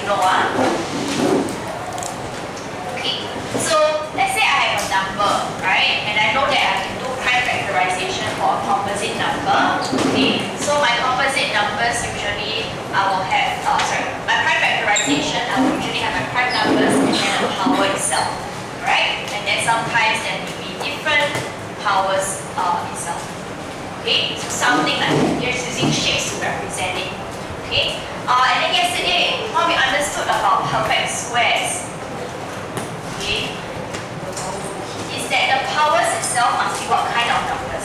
know. Okay, so let's say I have a number, right? And I know that I can do prime factorization for a composite number. Okay, so my composite numbers usually I will have, my prime factorization, I will usually have my prime numbers and then the power itself, right? And then sometimes there will be different powers itself. Okay, so something like just using shapes to represent it. Okay, and then yesterday, what we understood about perfect squares, okay, is that the powers itself must be what kind of numbers?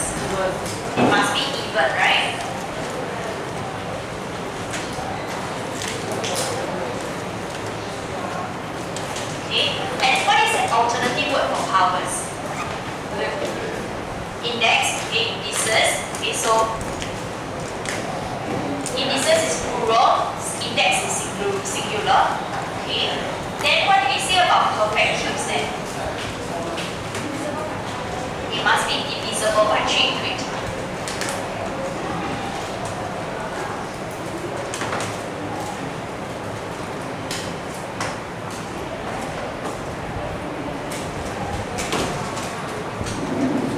It must be even, right? Okay, and what is an alternative word for powers? Index, okay, indices. Okay, so indices is plural, index is singular. Okay, then what do we say about perfect cubes then? It must be divisible by 3 grid.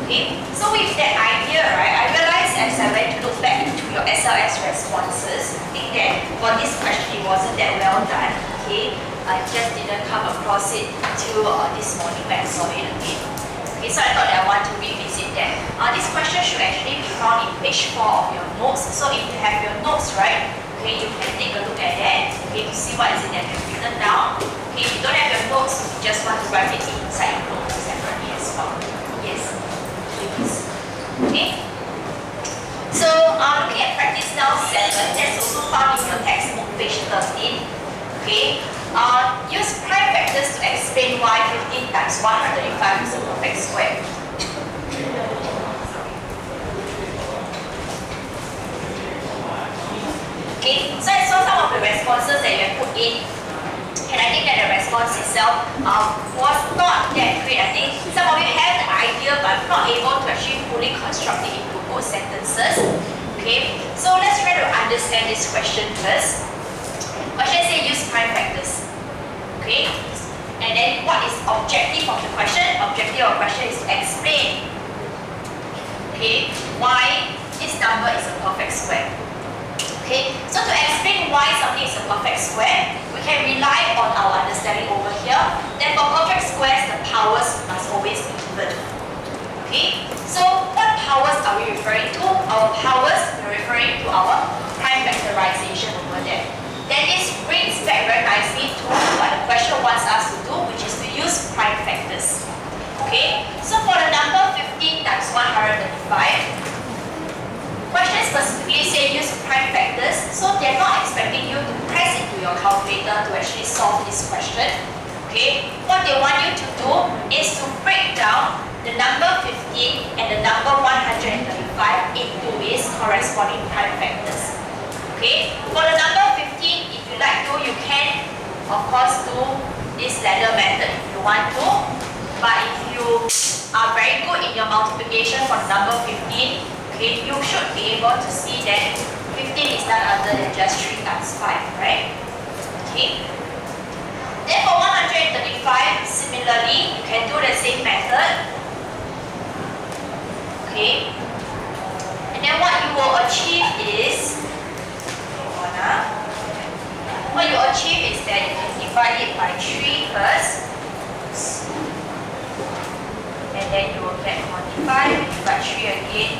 Okay, so with that idea, right, I realized as I went to look back into your SLS responses, I think that for this question it wasn't that well done. Okay, I just didn't come across it until this morning when I saw it again. Okay, so I thought that I want to revisit that. This question should actually be found in page 4 of your notes. So if you have your notes, right, okay, you can take a look at that, okay, to see what is it that you have written down. Okay, if you don't have your notes, you just want to write it inside your notes separately as well. Yes. Okay, so looking at practice now 7, that's also found in your textbook, page 13. Okay, use prime factors to explain why 15 times 135 is a perfect square. Okay, so I saw some of the responses that you have put in. And I think that the response itself was not that great. I think some of you have the idea but not able to actually fully construct it into good sentences. Okay, so let's try to understand this question first. Question says use prime factors. Okay, and then what is objective of the question? Objective of the question is to explain, okay, why this number is a perfect square. Okay, so to explain why something is a perfect square, we can rely on our understanding over here that for perfect squares, the powers must always be even. Okay, so what powers are we referring to? Our powers, we're referring to our prime factorization over there. Then this brings back very nicely to what the question wants us to do, which is to use prime factors. Okay, so for the number 15 times 135, question specifically say use prime factors, so they're not expecting you to press into your calculator to actually solve this question. Okay, what they want you to do is to break down the number 15 and the number 135 into its corresponding prime factors. Okay, for the number 15, if you like to, you can of course do this ladder method if you want to, but if you are very good in your multiplication for the number 15, okay, you should be able to see that 15 is none other than just 3 times 5, right? Okay. Then for 135, similarly, you can do the same method. Okay. And then what you will achieve is, what you achieve is that you can divide it by 3 first. And then you will get 45, divide 3 again.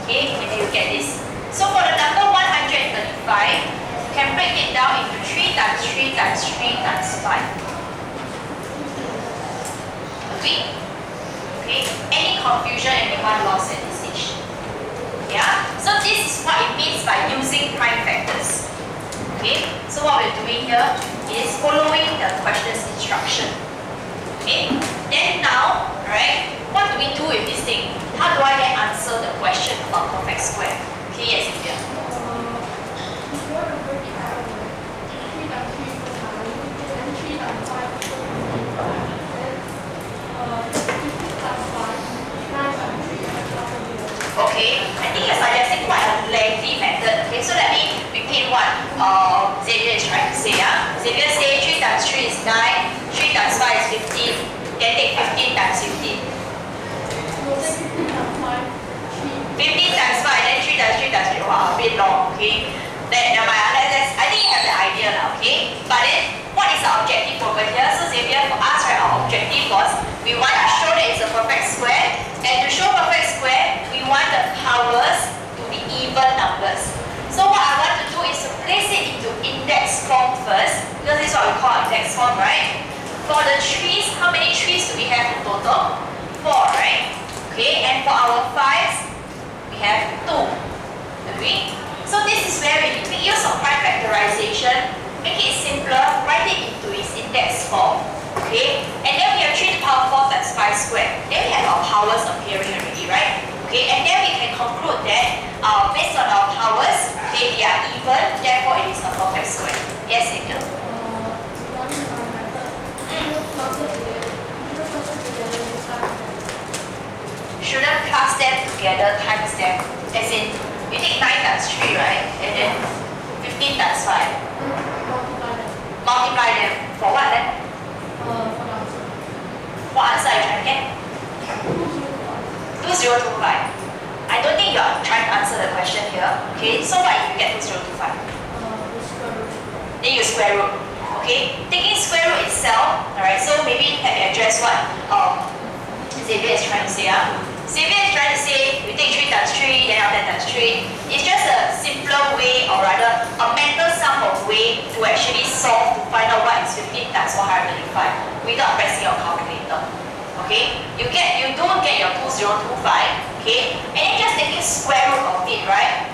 Okay, and then you get this. So for the number 135, you can break it down into 3 times 3 times 3 times 5. Agree? Okay, any confusion, anyone lost at this stage? Yeah, so this is what it means by using prime factors. Okay, so what we're doing here is following the question's instruction. Okay, then now, right, what do we do with this thing? How do I then answer the question about perfect square? Okay, yes, India. Okay, I think you're suggesting quite a lengthy method a bit long, okay? Then never mind, I think you have the idea now, okay? But then, what is our objective over here? So Xavier, for us, right, our objective was we want to show that it's a perfect square, and to show perfect square, we want the powers to be even numbers. So what I want to do is to place it into index form first, because this is what we call index form, right? For the trees, how many trees do we have in total? 4, right? Okay, and for our 5s, we have 2. Agree? So this is where we make use of prime factorization, make it simpler, write it into its index form. Okay, and then we have 3 to the power 4 times 5 squared. Then we have our powers appearing already, right? Okay, and then we can conclude that based on our powers, okay, they are even, therefore it is a perfect square. Yes, Angel? Shouldn't class them together times them. As in, you take 9 times 3, right? And then 15 times 5. Multiply them. For what then? What answer are you trying to get? 2025. I don't think you are trying to answer the question here. Okay, so what if you get 2025? Then you square root. Okay, taking square root itself, alright, so maybe let me address what Xavier is trying to say. Xavier is trying to say you take 3 times 3, then after times 3. It's just a simpler way, or rather a mental sum of way to actually solve to find out what is 15 times 135 without pressing your calculator. Okay, you don't get your 2025, okay, and then just taking square root of it, right?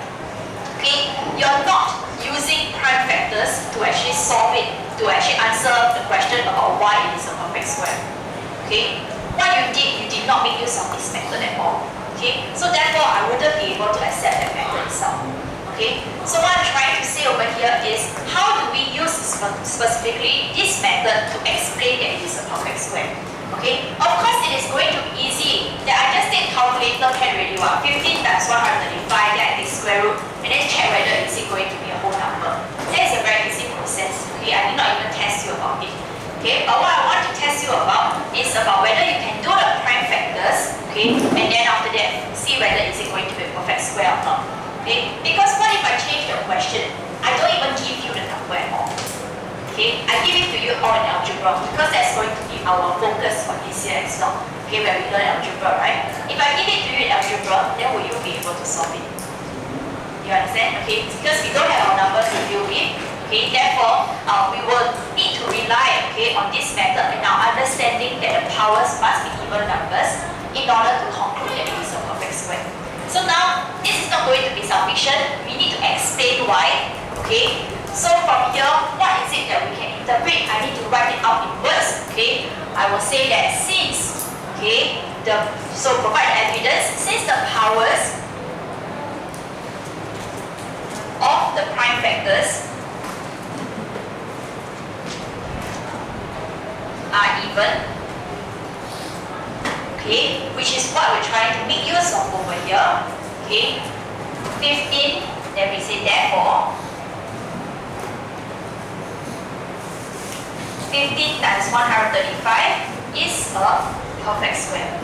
Okay, you're not using prime factors to actually solve it, to actually answer the question about why it is a perfect square. Okay, what you did not make use of this method at all. Okay, so therefore I wouldn't be able to accept that method itself. Okay, so what I'm trying to say over here is how do we use specifically this method to explain that it is a perfect square? Okay, of course it is going to be easy that I just take calculator can already what 15 times 135, then I take square root and then check whether is it going to be a whole number. That is a very easy process. Okay, I did not even test you about it. Okay, but what I want to test you about is about whether you can do the prime factors, okay, and then after that see whether is it going to be a perfect square or not. Okay, because what if I change the question? I don't even give you the number at all. Okay, I give it to you all in algebra because that's going to be our focus for this year as well. Okay, where we learn algebra, right? If I give it to you in algebra, then will you be able to solve it? You understand? Okay, because we don't have our numbers to deal with. Okay, therefore, we will need to rely, okay, on this method and our understanding that the powers must be even numbers in order to conclude that it is a perfect square. So now, this is not going to be sufficient. We need to explain why. Okay. So from here, what is it that we can interpret? I need to write it out in words. Okay, I will say that since, okay, so provide evidence, since the powers of the prime factors are even, okay, which is what we're trying to make use of over here. Okay, 15, then we say therefore 15 times 135 is a perfect square.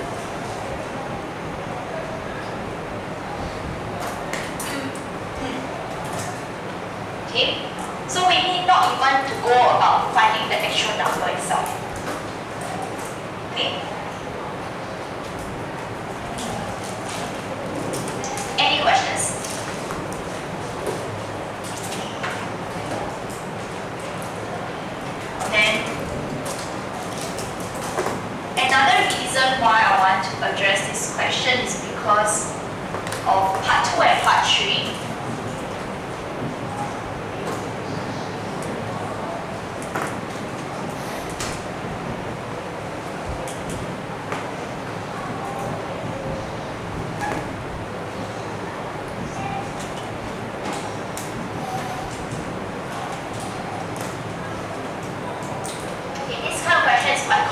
Okay, so we need not even to go about finding the actual number itself. Okay. Any questions? Then another reason why I want to address this question is because of part 2 and part 3.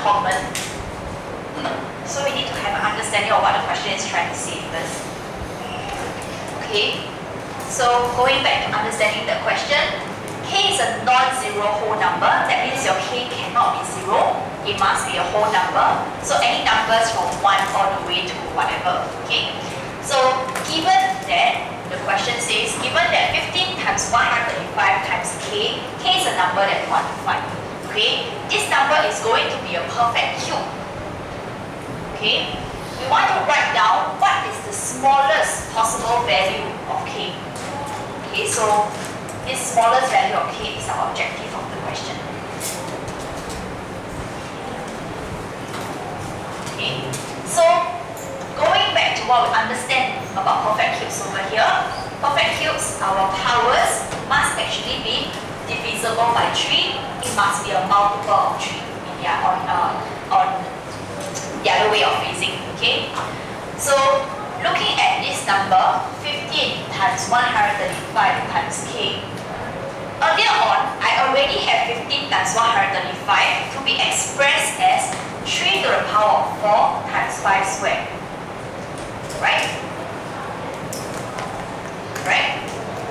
Common. So we need to have an understanding of what the question is trying to say first. Okay, so going back to understanding the question, k is a non-zero whole number. That means your k cannot be 0. It must be a whole number. So any numbers from 1 all the way to whatever. Okay, so given that the question says, given that 15 times 135 times k, k is a number that we want to find. Okay, this number is going to be a perfect cube. Okay, we want to write down what is the smallest possible value of k. Okay, so this smallest value of k is our objective of the question. Okay, so going back to what we understand about perfect cubes over here, perfect cubes, our powers must actually be divisible by 3. It must be a multiple of 3. Yeah, on the other way of phrasing. Okay, so looking at this number, 15 times 135 times k. Earlier on, I already have 15 times 135 to be expressed as 3 to the power of 4 times 5 squared. Right? Right?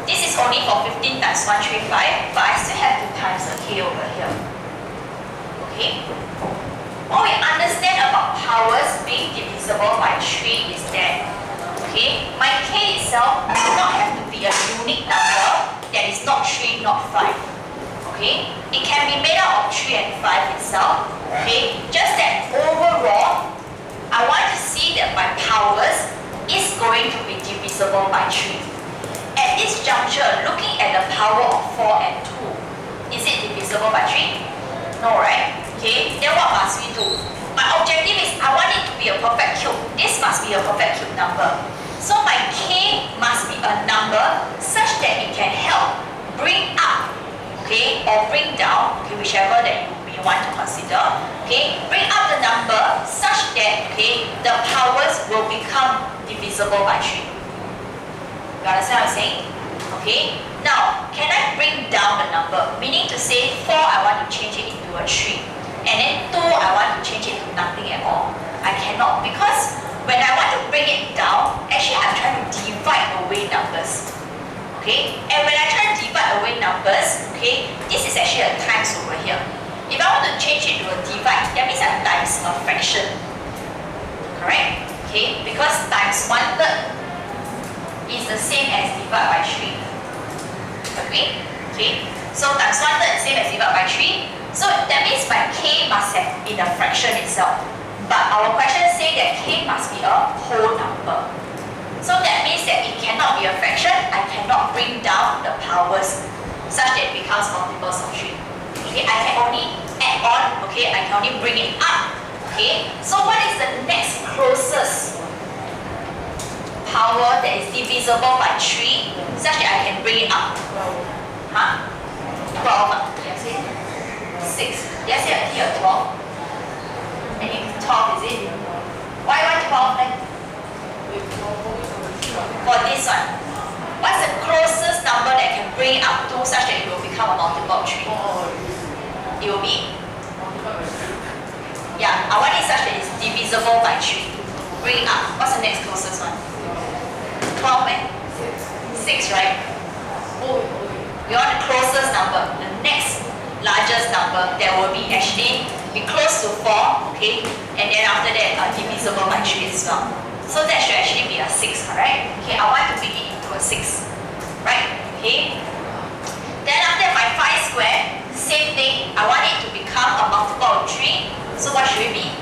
This is only for 15 times 135, but I still have to times the k over here. Okay? What we understand about powers being divisible by 3 is that, okay, my k itself does not have to be a unique number that is not 3, not 5. Okay? It can be made up of 3 and 5 itself. Okay? Just that overall, I want to see that my powers is going to be divisible by 3. At this juncture, looking at the power of 4 and 2, is it divisible by 3? No, right? Okay, then what must we do? My objective is I want it to be a perfect cube. This must be a perfect cube number. So my k must be a number such that it can help bring up, okay, or bring down, okay, whichever that you want to consider, okay, bring up the number such that, okay, the powers will become divisible by 3. You understand what I'm saying? Okay, now can I bring down the number? Meaning to say 4 I want to change it into a 3. And then 2, I want to change it to nothing at all. I cannot, because when I want to bring it down, actually I'm trying to divide away numbers. Okay? And when I try to divide away numbers, okay, this is actually a times over here. If I want to change it to a divide, that means I times a fraction. Correct? Okay? Because times 1/3 is the same as divide by 3. Agree? Okay? So times 1/3 is same as divide by 3. So that means my k must have been a fraction itself. But our question says that k must be a whole number. So that means that it cannot be a fraction. I cannot bring down the powers such that it becomes multiples of 3. Okay, I can only add on, okay, I can only bring it up. Okay, so what is the next closest power that is divisible by 3 such that I can bring it up? Huh? 12. 6. Yes, here 12. And you 12, is it? Why 12 then? For this one. What's the closest number that can bring it up to such that it will become a multiple of 3? It will be? Yeah, I want it such that it's divisible by 3. Bring it up. What's the next closest one? 12, eh? 6, right? We want the closest number. The next largest number that will be actually be close to 4, okay, and then after that divisible by 3 as well. So that should actually be a 6, correct? Okay, I want to make it into a 6, right? Okay. Then after that, my 5 squared, same thing. I want it to become a multiple of 3. So what should it be?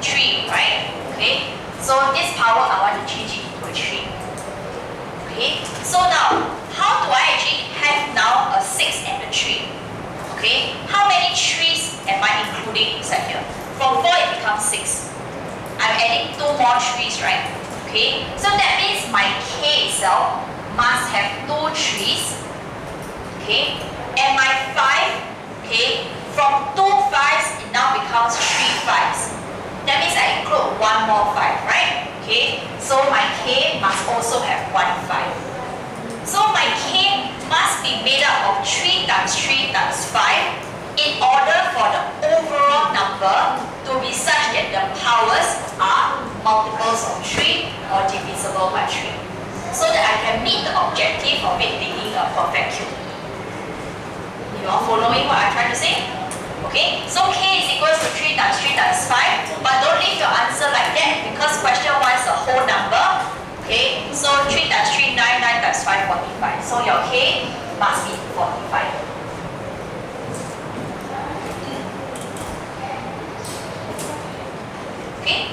3, right? Okay. So this power I want to change it into a 3. Okay. So now, how do I actually have now a 6 and a 3? Okay, how many 3's am I including inside here? From 4 it becomes 6. I'm adding 2 more 3's, right? Okay, so that means my k itself must have 2 3's. Okay, and my 5, okay, from 2 5's it now becomes 3 5's. That means I include 1 more 5, right? Okay, so my k must also have 1 5. So my k must be made up of 3 times 3 times 5 in order for the overall number to be such that the powers are multiples of 3 or divisible by 3. So that I can meet the objective of it being a perfect cube. You are following what I'm trying to say? Okay, so k is equals to 3 times 3 times 5, but don't leave your answer like that because question wants a whole number. Okay, so 3 times 3, 9, 9 times 5, 45. So your K must be 45. Okay?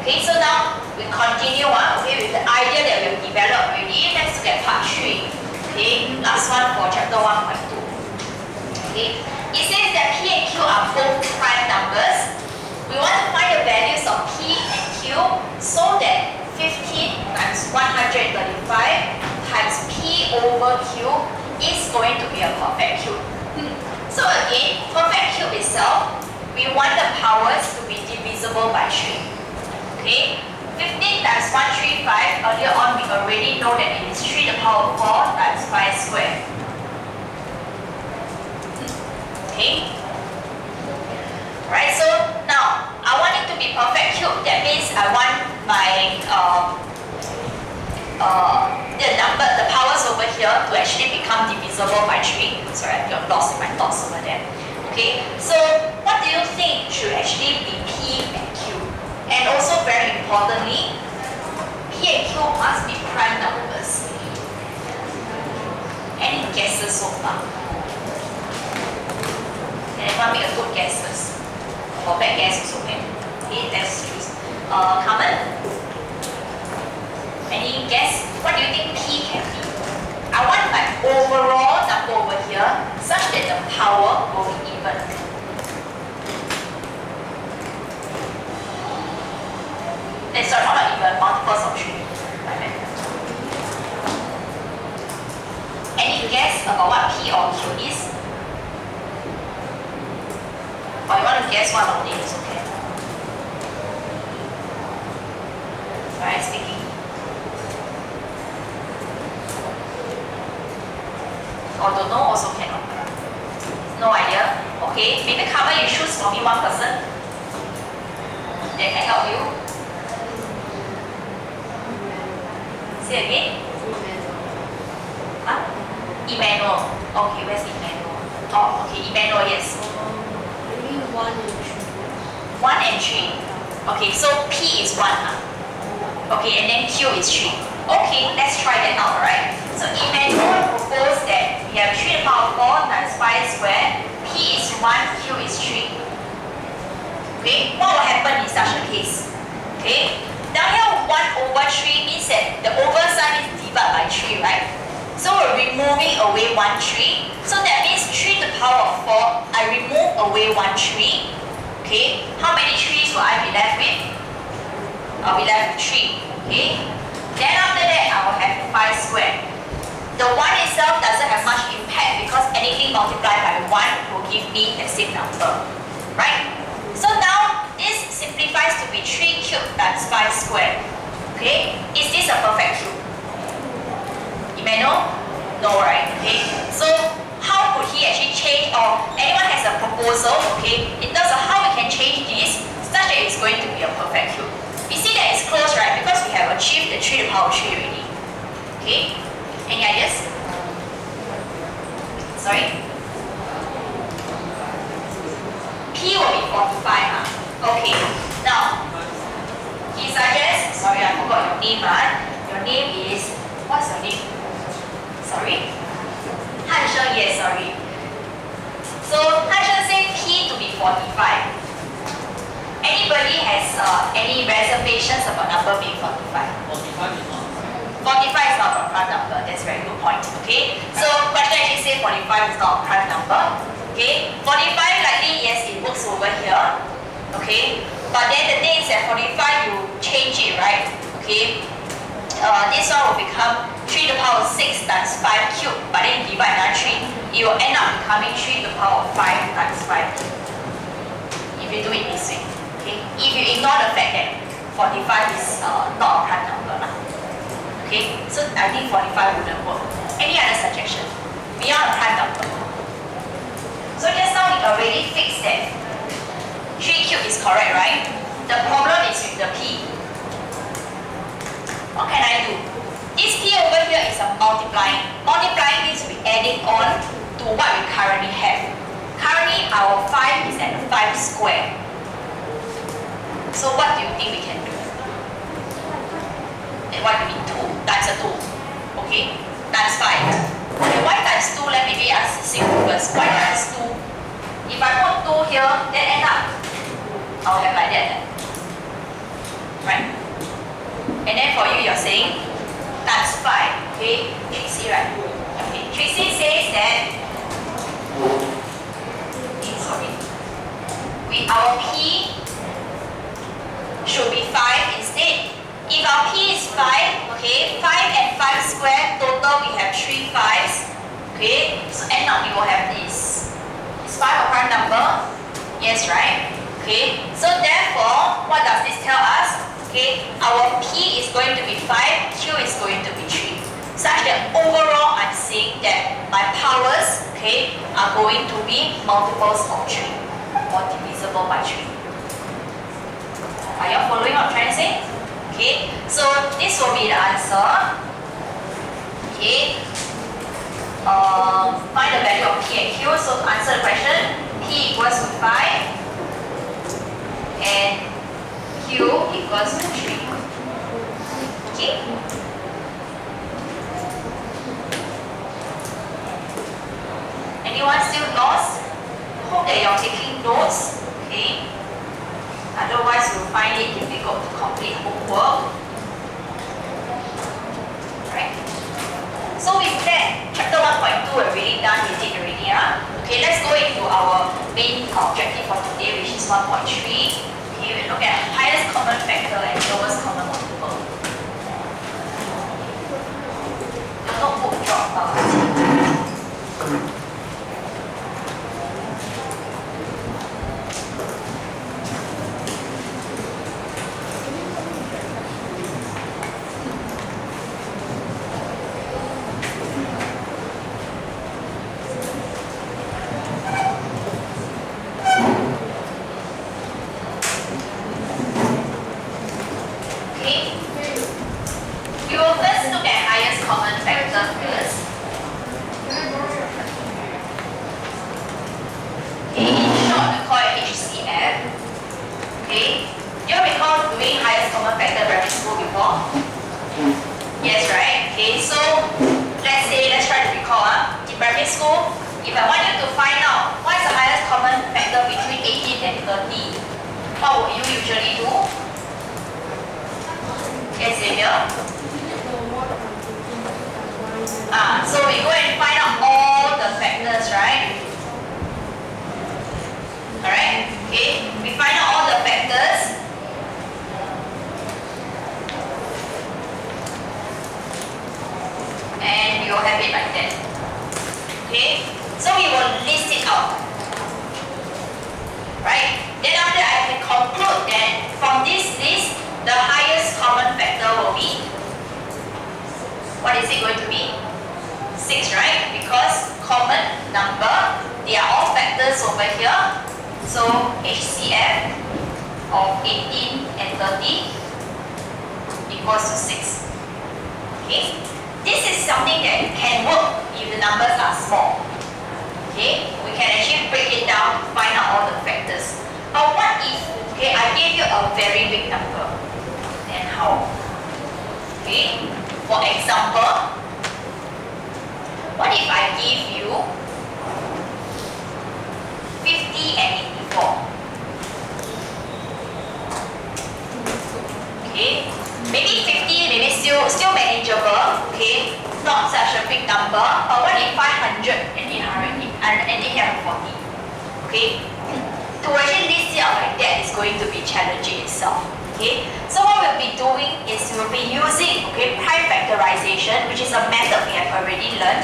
Okay, so now we continue with the idea that we have developed already. Let's look at part 3. Okay, last one for chapter 1.2. Okay, it says that P and Q are both prime numbers. We want to find the values of P and Q so that 15 times 135 times P over Q is going to be a perfect cube. So again, perfect cube itself, we want the powers to be divisible by 3. Okay, 15 times 135, earlier on we already know that it is 3 to the power 4 times 5 squared. Okay, right, so now I want it to be perfect cube. That means I want my the powers over here to actually become divisible by 3. Sorry, I got lost in my thoughts over there. Okay, so what do you think should actually be P and Q? And also very importantly, P and Q must be prime numbers. Any guesses so far? Anyone make a good guesses? Or bad guess also okay. Okay, let's choose. Carmen? Any guess? What do you think P can be? I want my overall number over here such that the power will be even. Sorry, not even, multiples of 3. Any guess about what P or Q is? Or you want to guess one only, it's okay. Alright, speaking. Or don't know, also cannot. No idea. Okay, maybe Carmen, you choose for me one person that can help you. Say again? Huh? Emmanuel. Okay, where's Emmanuel? Oh, okay, Emmanuel, yes. Maybe 1 and 3. 1 and 3. Okay, so P is 1. Okay, and then Q is 3. Okay, let's try that out, alright? So Emmanuel proposed that we have 3 to the power 4 times 5 squared. P is 1, Q is 3. Okay, what will happen in such a case? Okay? Down here, 1 over 3 means that the over sign is divided by 3, right? So we're removing away 1, 3. So that means 3 to the power of 4, I remove away 1, 3. Okay, how many 3's will I be left with? I'll be left with 3. Okay, then after that, I will have 5 squared. The 1 itself doesn't have much impact because anything multiplied by 1 will give me the same number, right? So now, this simplifies to be 3 cubed times 5 squared. Okay, is this a perfect cube? Emmanuel? No, right? Okay, so how could he actually change, or anyone has a proposal, okay, in terms of how we can change this such that it's going to be a perfect cube? You see that it's close, right? Because we have achieved the 3 to the power 3 already. Okay, any ideas? Sorry? P will be 45. Okay, now, he suggests, sorry, I forgot your name. Your name is, what's your name? Sorry? Han Sheng, yes, sorry. So, Han Sheng said P to be 45. Anybody has any reservations about number being 45? 45 is not. 45 is not a prime number, that's a very good point. Okay, so question actually says 45 is not a prime number. Okay, 45 likely, yes, it works over here. Okay, but then the thing is that 45 you change it, right? Okay, this one will become 3 to the power 6 times 5 cubed, but then you divide another 3, it will end up becoming 3 to the power 5 times 5 cubed. If you do it this way. Okay, if you ignore the fact that 45 is not a prime number. Okay, so I think 45 wouldn't work. Any other suggestion? Beyond a prime number. So just now we already fixed that 3 cubed is correct, right? The problem is with the p. What can I do? This p over here is a multiplying. Multiplying means we're adding on to what we currently have. Currently our 5 is at 5 square. So what do you think we can do? And what do you mean 2 times a 2? Okay? Times 5. Okay, why times 2? Let me maybe ask first. Why times 2? If I put 2 here, then end up I'll have like that. Right? And then for you, you're saying times 5. Okay? Tracy, right? Okay. Tracy says that our p should be 5 instead. If our p is 5, okay, 5 and 5 squared, total we have 3 5s. Okay, so end up we will have this. Is 5 a prime number? Yes, right? Okay, so therefore, what does this tell us? Okay, our p is going to be 5, q is going to be 3. Such that overall, I'm saying that my powers, okay, are going to be multiples of 3 or divisible by 3. Are you following what I'm trying to say? Okay, so this will be the answer. Okay, find the value of p and q. So to answer the question, p equals to 5 and q equals to 3. Okay. Anyone still lost? Hope that you're taking notes. Okay. Otherwise, you'll find it difficult to complete homework. Right? So with that, chapter 1.2 already done, we did already. Okay, let's go into our main objective for today, which is 1.3. Okay, we look at highest common factor and lowest common multiple. Your notebook dropped out. So we go and find out all the factors, right? Alright, okay. We find out all the factors. And you'll have it like that. Okay? So we will list it out. Right? Then after I can conclude that from this list, the highest common factor will be, what is it going to be? 6, right? Because common number, they are all factors over here. So HCF of 18 and 30 equals to 6. Okay? This is something that can work if the numbers are small. Okay? We can actually break it down to find out all the factors. But what if, okay, I gave you a very big number? Then how? Okay? For example, what if I give you 50 and 84? Okay, maybe 50, maybe still manageable. Okay, not such a big number. But what if 500 and 840? Okay, to actually list it out like that is going to be challenging itself. Okay, so what we'll be doing is we'll be using prime factorization, which is a method we have already learned.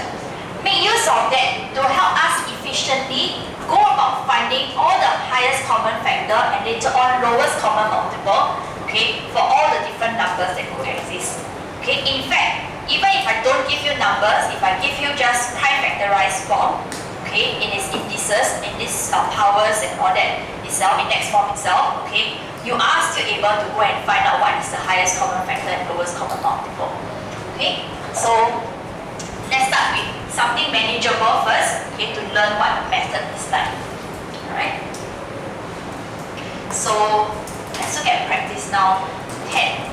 Make use of that to help us efficiently go about finding all the highest common factor and later on lowest common multiple okay, for all the different numbers that could exist. Okay, in fact, even if I don't give you numbers, if I give you just prime factorized form, okay, in its indices, in its powers and all that itself, index form itself, okay, you are still able to go and find out what is the highest common factor and lowest common multiple. Okay, so let's start with something manageable first, okay, to learn what the method is like. Alright? So let's look at practice now 10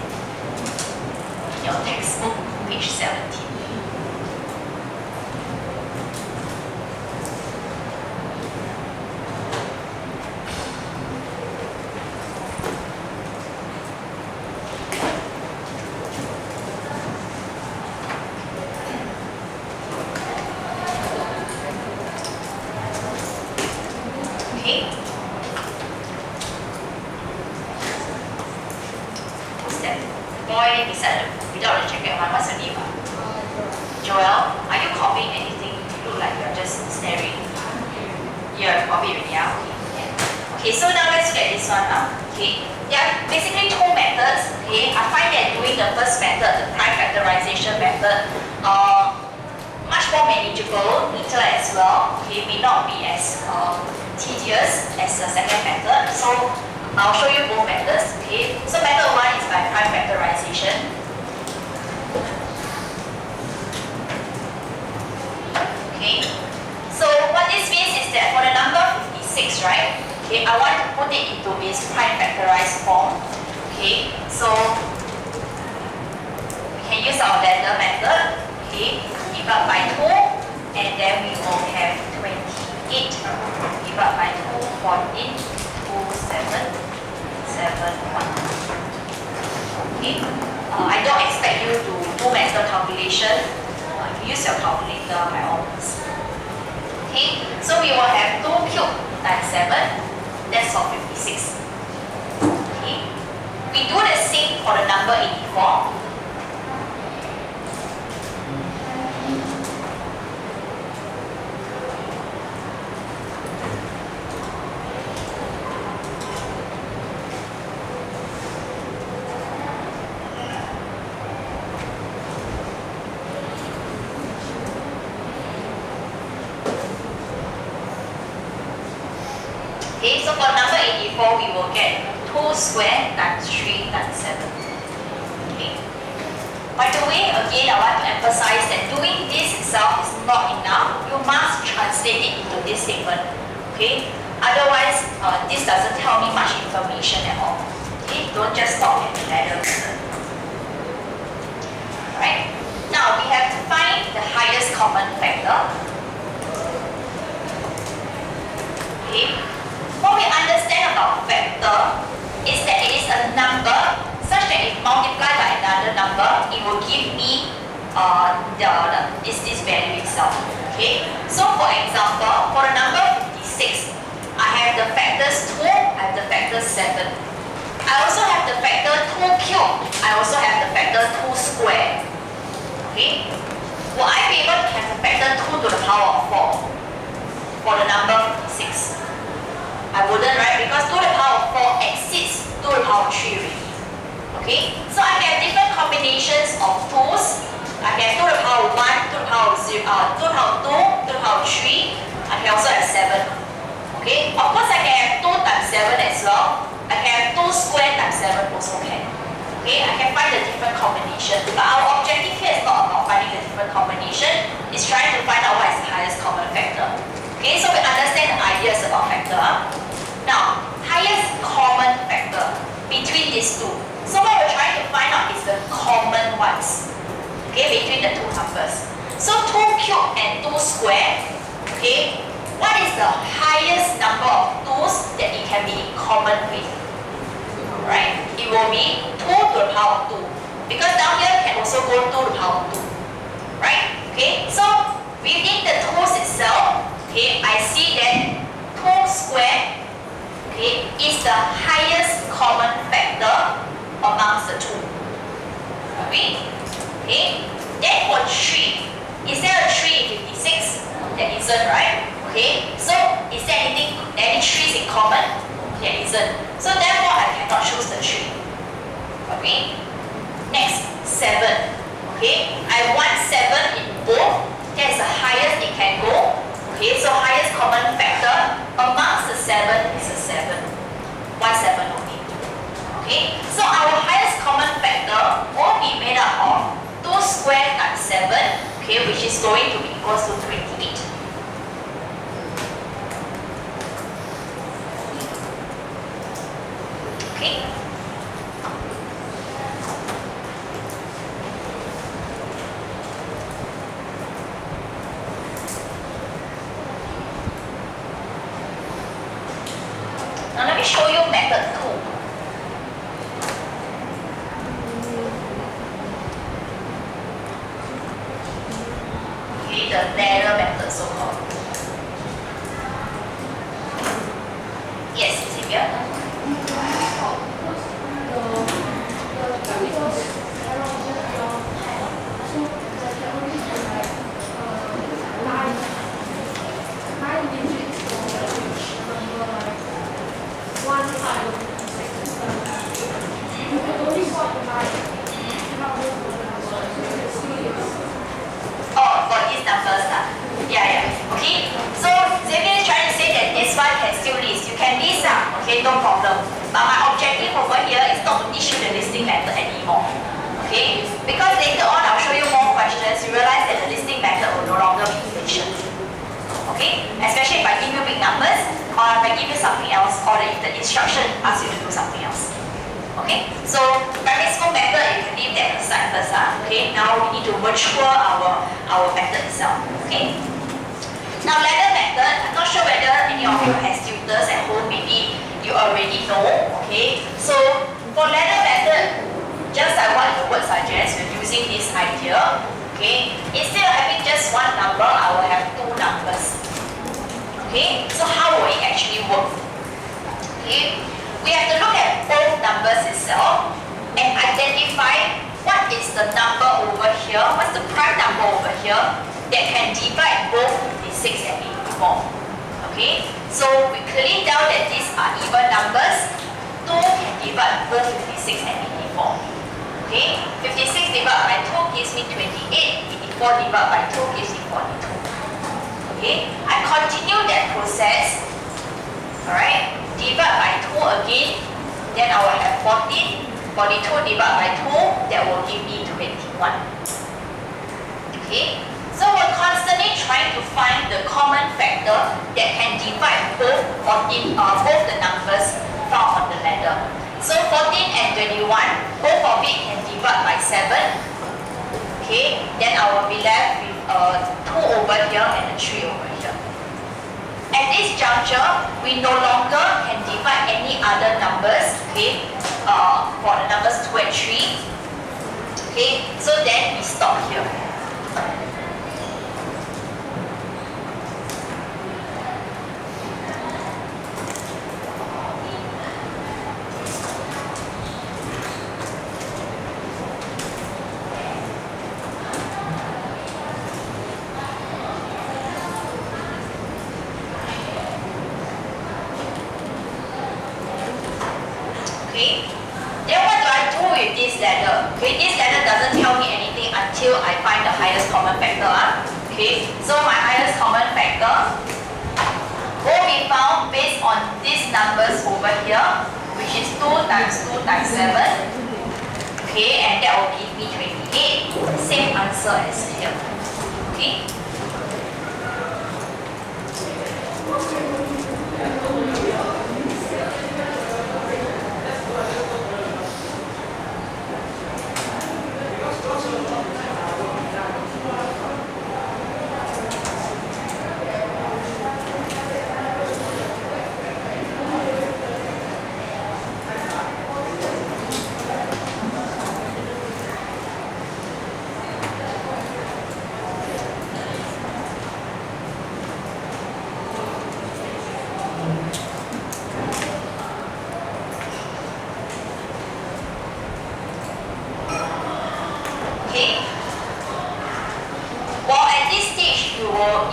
in your textbook, page 17. I don't expect you to do mental calculation. Use your calculator by all means. Okay, so we will have 2 cubed times 7, that's for 56. Okay, we do the same for the number 84. Okay, so for number 84, we will get 2 squared times 3 times 7. Okay. By the way, again, I want to emphasize that doing this itself is not enough. You must translate it into this statement. Okay. Otherwise, this doesn't tell me much information at all. Okay. Don't just stop at the ladder. Alright. Now we have to find the highest common factor. Okay. What we understand about factor is that it is a number such that if multiplied by another number, it will give me this value itself. Okay. So for example, for the number 56, I have the factors 2, I have the factor 7. I also have the factor 2 cubed. I also have the factor 2 squared. Okay. Will I be able to have the factor 2 to the power of 4 for the number 56? I wouldn't, right? Because 2 to the power of 4 exceeds 2 to the power of 3 already. Okay? So I can have different combinations of 2's. I can have 2 to the power of 1, 2 to the power of 0, 2 to the power of 2, 2 to the power of 3. I can also have 7. Okay? Of course, I can have 2 times 7 as well. I can have 2 squared times 7 also can. Okay? I can find the different combination. But our objective here is not about finding the different combination. It's trying to find out what is the highest common factor. Okay, so we understand the ideas about factor. Now, highest common factor between these two. So what we're trying to find out is the common ones. Okay, between the two numbers. So 2 cubed and 2 squared. Okay, what is the highest number of 2's that it can be in common with? Right? It will be 2 to the power of 2. Because down here can also go 2 to the power of 2. Right? Okay, so within the 2's itself, okay, I see that 2 squared, okay, is the highest common factor amongst the 2. Okay? Okay? Then for 3, is there a 3 in 56? There isn't, right? Okay? So is there any 3's in common? There isn't. So therefore I cannot choose the 3. 7. Okay, I want 7 in both. That is the highest it can go. Okay, so highest common factor amongst the 7 is a 7. 1 7 only. Okay, so our highest common factor will be made up of 2 squared times 7, okay, which is going to be equals to 28. Okay. Now let me show you method 2. Okay, the ladder method so called. Yes, Xavier. Oh, for these numbers lah. Yeah. Okay. So Xavier is trying to say that this one can still list. You can list lah. Okay, no problem. But my objective over here is not to teach you the listing method anymore. Okay? Because later on I'll show you more questions. You realize that the listing method will no longer be efficient. Okay? Especially if I give you big numbers, or if I give you something else, or the instruction asks you to do something else. Okay, so primary school method, you can leave that aside first. Okay, now we need to mature our method itself. Okay, now ladder method, I'm not sure whether any of you has tutors at home, maybe you already know. Okay, so for ladder method, just like what the word suggests, we're using this idea. Okay, instead of having just one number, I will have 2 numbers. Okay, so how will it actually work? Okay. We have to look at both numbers itself and identify what is the number over here, what's the prime number over here that can divide both 56 and 84. Okay, so we clearly tell that these are even numbers. 2 can divide both 56 and 84. Okay, 56 divided by 2 gives me 28, 84 divided by 2 gives me 42. Okay, I continue that process. Alright. Divide by 2 again, then I will have 14. 42 divided by 2, that will give me 21. Okay, so we're constantly trying to find the common factor that can divide both the numbers found on the ladder. So 14 and 21, both of it can divide by 7. Okay, then I will be left with 2 over here and a 3 over here. At this juncture, we no longer can divide any other numbers, okay, for the numbers 2 and 3. Okay, so then we stop here. Then what do I do with this ladder? Okay, this ladder doesn't tell me anything until I find the highest common factor. Okay, so my highest common factor will be found based on these numbers over here, which is 2 times 2 times 7. Okay, and that will give me 28. Same answer as here. Okay.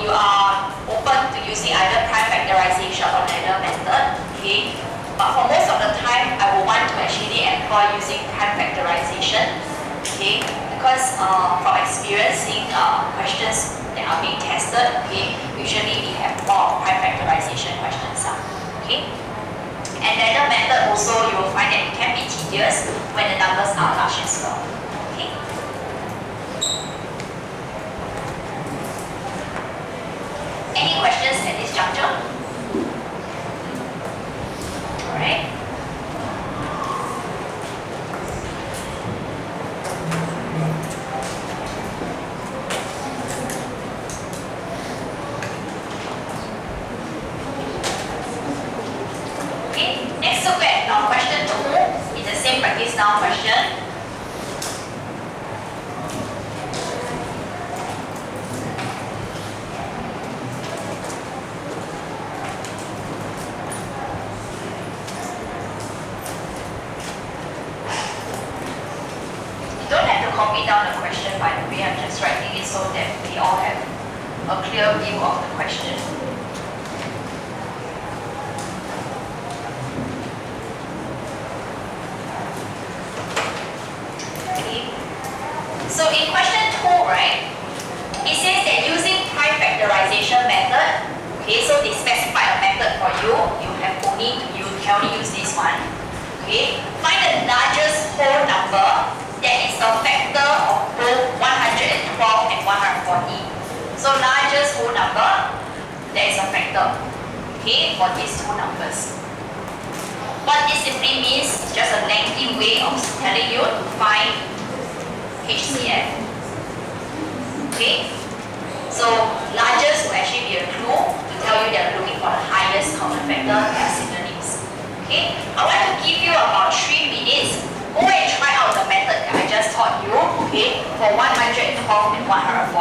you are open to using either prime factorization or ladder method, okay? But for most of the time, I will want to actually employ using prime factorization, Okay, because from experiencing questions that are being tested, okay, usually we have more prime factorization questions. Okay, and the method also you will find that it can be tedious when the numbers are large as well. Okay. Any questions at this juncture? Alright. Okay, next look at question 2. It's the same practice now question. You don't have to copy down the question, by the way. I'm just writing it so that we all have a clear view of the question. Okay. So in question 2, right, it says that using prime factorization method, okay, so they specify a method for you. You can only use this one. Okay, find the largest whole number that is a factor of both 112 and 140. So largest whole number that is a factor, okay, for these two numbers. What this simply means is just a lengthy way of telling you to find HCF. Okay, so largest will actually be a clue to tell you that we're looking for the highest common factor. They are synonyms. Okay, I want to give you about 3 minutes. Go and try out the method that I just taught you, okay, for 112 and 140.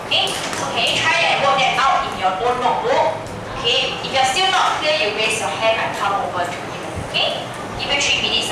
Okay, so can you try and work that out in your own notebook? Okay, if you're still not clear, you raise your hand and come over to me. Okay, give you 3 minutes.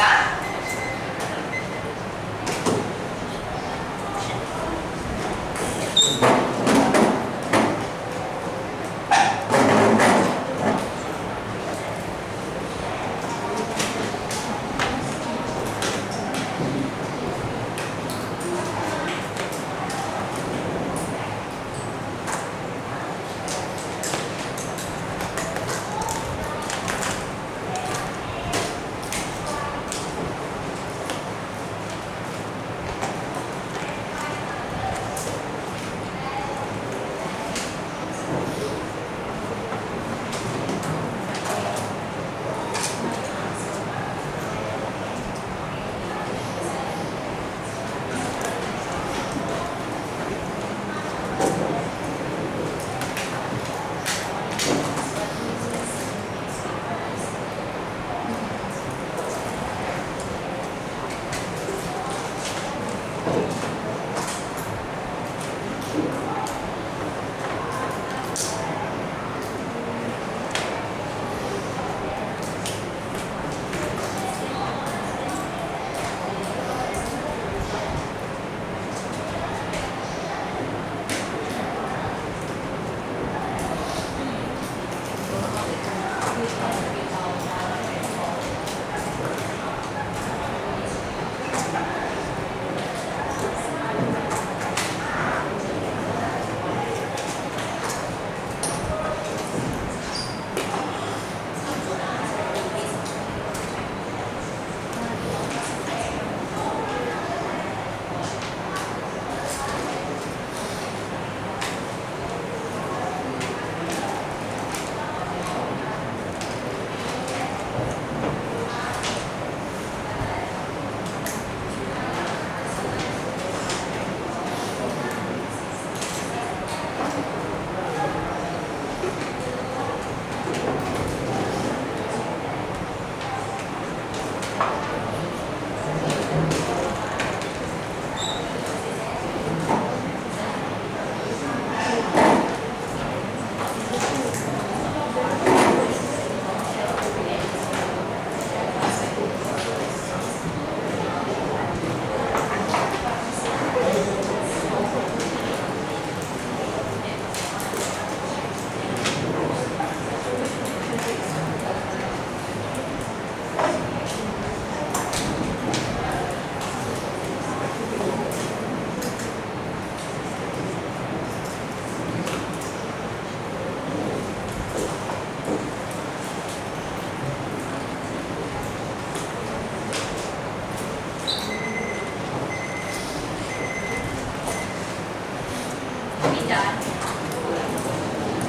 Be done.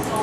No.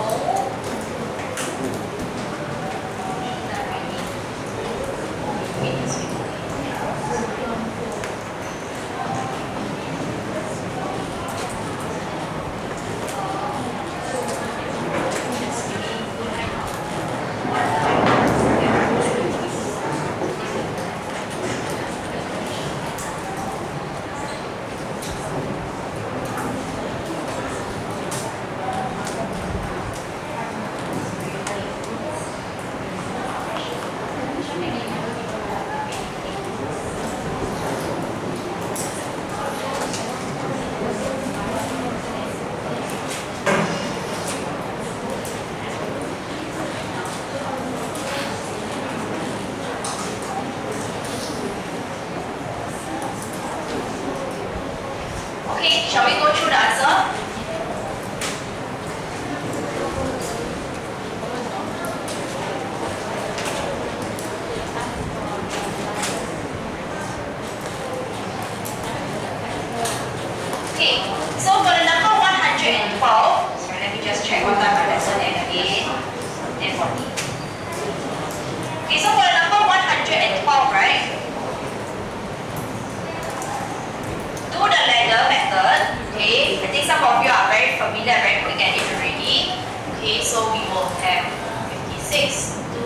Okay, shall we go through the answer? Okay, so for the number 112, sorry, let me just check what time my lesson end again. 10:40. Okay, so for the number 112, right? Do the ladder method. Okay, I think some of you are very familiar, very quick at it already. Okay, so we will have 56 to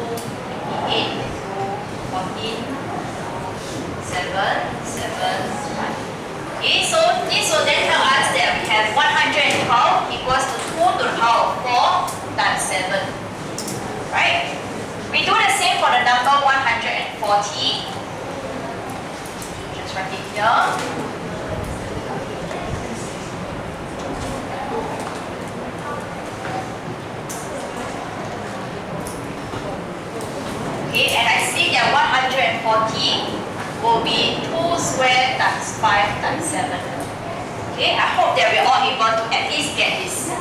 58 to 14, 7, 7, 1. Okay, so this will then tell us that we have 112 equals to 2 to the power of 4 times 7. Right? We do the same for the number 140. Just write it here. Okay, and I see that 140 will be 2 squared times 5 times 7. Okay, I hope that we're all able to at least get this.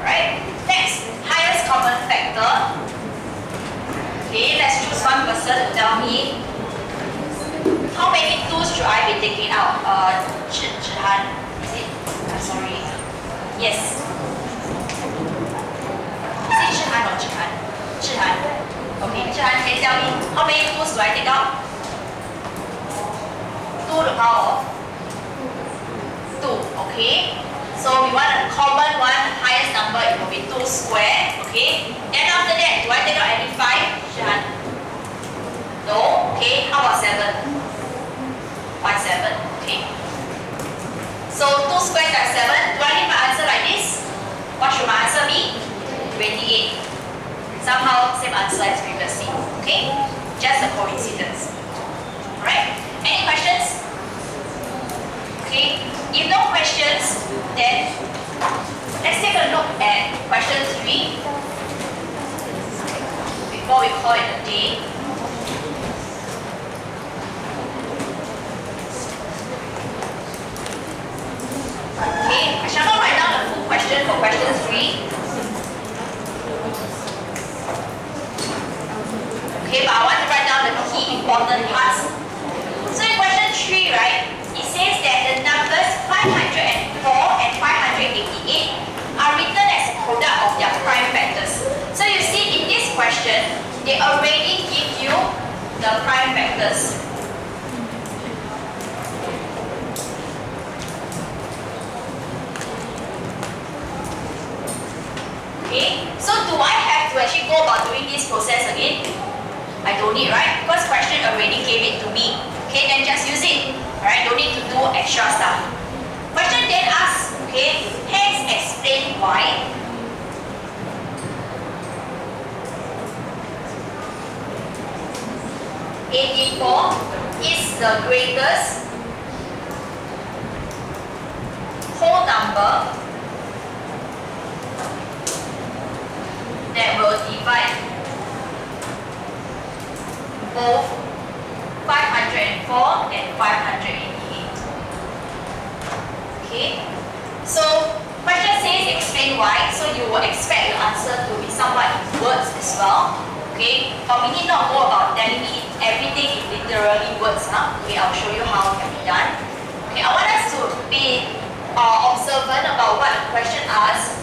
Alright, next, highest common factor. Okay, let's choose one person to tell me how many 2's should I be taking out? Zhihan, is it? I'm sorry. Yes. Is it Zhihan or Zhihan? Zhihan. Okay, Zhihan, can you tell me how many 2's do I take out? 2 to the power of 2, okay? So we want a common one, highest number, it will be 2 squared, okay? Then after that, do I take out any 5? Shan? No? Okay, how about 7? 1, 7, okay. So 2 squared times 7, do I leave my answer like this? What should my answer be? 28. Somehow, same answer as previously, okay? Just a coincidence. Alright? Any questions? Okay, if no questions, then let's take a look at question 3 before we call it a day. Okay, I shall not write down the full question for question 3. Okay, but I want to write down the key important parts. So in question 3, right, it says that the numbers 504 and 588 are written as a product of their prime factors. So you see in this question, they already give you the prime factors. Okay, so do I have to actually go about doing this process again? I don't need, right? First question already gave it to me. Okay, then just use it. Alright, don't need to do extra stuff. Question then asks, okay, hence explain why. Is the greatest whole number that will divide both 504 and 588. Okay, so question says explain why, so you will expect your answer to be somewhat in words as well. Okay, but we need not go about telling me everything in literally words. Okay, I'll show you how it can be done. Okay, I want us to be observant about what the question asks,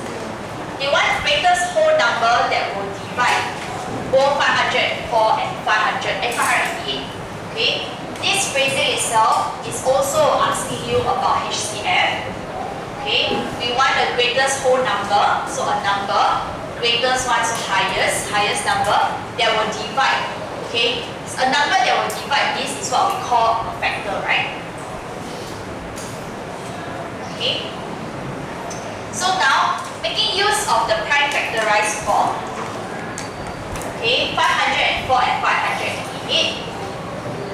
they want greatest whole number that will divide both 504 and 588. Okay? This phrasing itself is also asking you about HCF. Okay? We want the greatest whole number, so a number, greatest one, so highest number that will divide. Okay? So a number that will divide this is what we call a factor, right? Okay? So now, making use of the prime factorized form, okay, 504 and 588,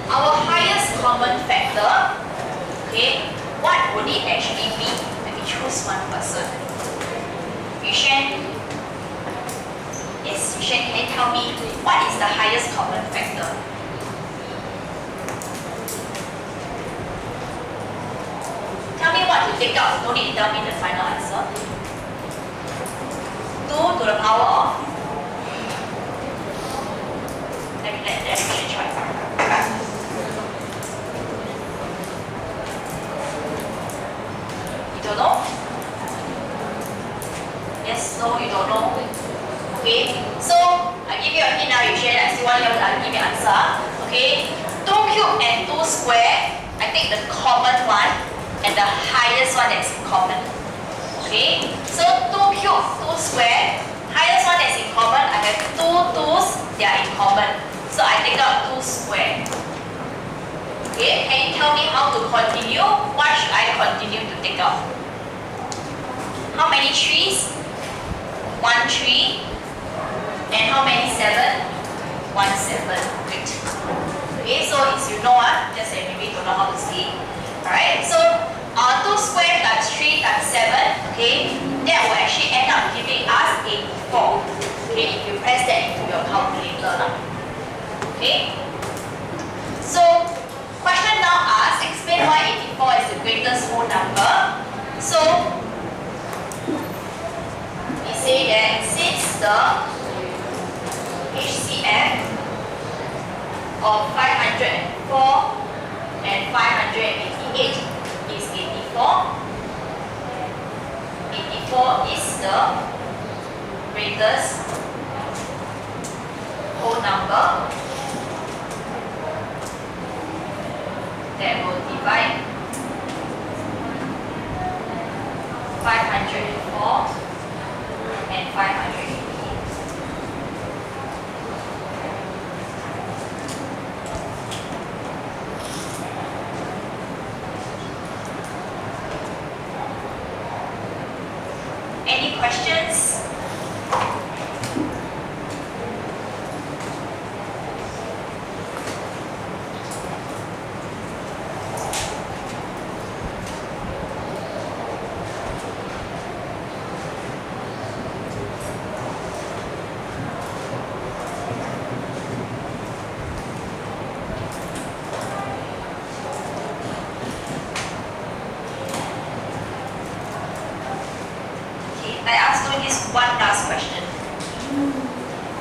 our highest common factor, okay, what would it actually be? Let me choose one person. Yushen. Yes, Yushen, can you tell me what is the highest common factor? Tell me what to take out. Don't need to tell me the final answer. 2 to the power of. Let me try. You don't know? Yes, no, you don't know. Okay, so I give you a hint now, you share. I still want you to give me an answer. Okay, 2 cubed and 2 square. I take the common one and the highest one that's in common. Okay, so 2 cubed, 2 square. Highest one that's in common, I have 2 2's, they are in common. So I take out 2 square. Okay, can you tell me how to continue? What should I continue to take out? How many 3's? 1 3. And how many 7? 1 7. Great. Okay, so as you know, just say maybe don't know how to see. Alright, so 2 square times 3 times 7, okay, that will actually end up giving us 84. Okay, if you press that into your calculator. Okay, so question now asks, explain why 84 is the greatest whole number. So we say that since the HCF of 504 and 588 is 84. 84 is the greatest whole number that will divide 504 and 588. Any questions? I ask you this one last question.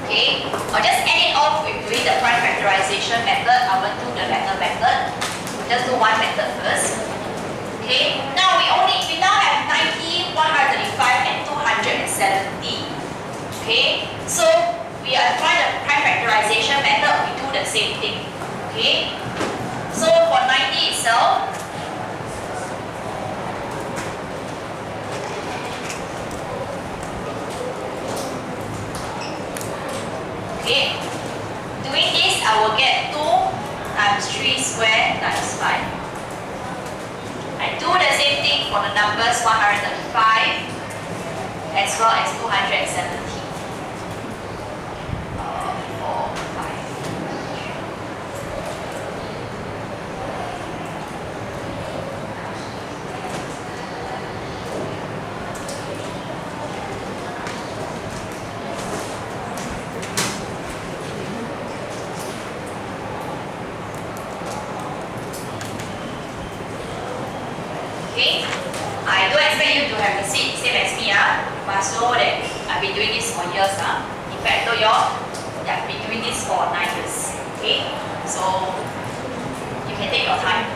Okay, I'll just end it off with doing the prime factorization method. I will do the latter method. We'll just do one method first. Okay, now we now have 90, 135, and 270. Okay, so we apply the prime factorization method. We do the same thing. Okay, so for 90 itself, okay, doing this I will get 2 times 3 squared times 5. I do the same thing for the numbers 135 as well as 270. 4, 5. Okay, I don't expect you to have the same as me. You must know that I've been doing this for years. In fact, I told you all that I've been doing this for 9 years. Okay, so you can take your time.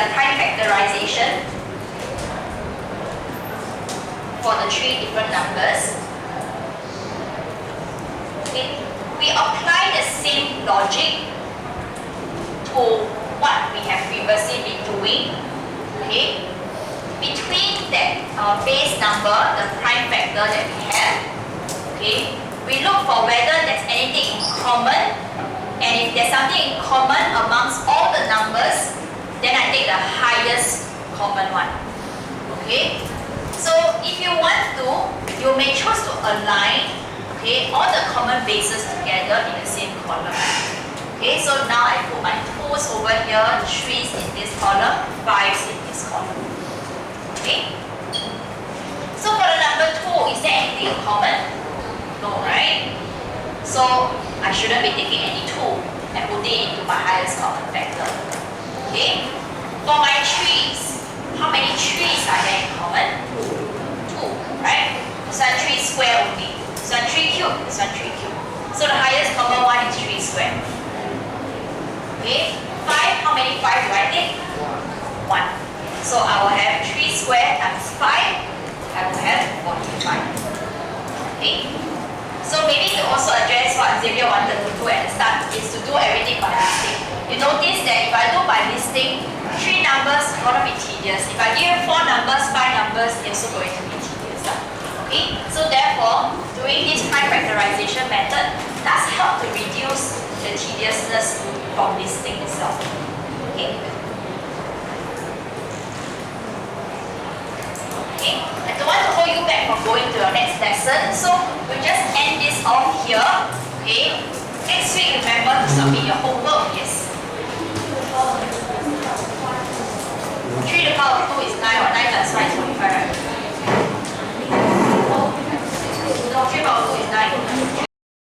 the prime factorization for the 3 different numbers. Okay. We apply the same logic to what we have previously been doing. Okay. Between that base number, the prime factor that we have, okay, we look for whether there's anything in common, and if there's something in common amongst all the numbers, then I take the highest common one. Okay? So if you want to, you may choose to align, okay, all the common bases together in the same column. Okay, so now I put my 2's over here, 3's in this column, 5's in this column. Okay? So for the number 2, is there anything in common? No, right? So I shouldn't be taking any 2 and putting it into my highest common factor. Okay? For my 3's, how many 3's are there in common? 2, right? This one 3 square only. This one 3 cube, this one 3 cube. So the highest common one is 3 square. Okay? 5, how many 5 do I take? 1. So I will have 3 square times 5, I will have 45. Okay? So maybe to also address what Xavier wanted to do at the start is to do everything by listing. You notice that if I do by listing, 3 numbers is going to be tedious. If I give you 4 numbers, 5 numbers, it's also going to be tedious. Okay? So therefore, doing this prime factorization method does help to reduce the tediousness from listing itself. Okay? Okay? I don't want to hold you back from going to your next lesson, so we'll just end this off here. Okay? Next week, remember to submit your homework.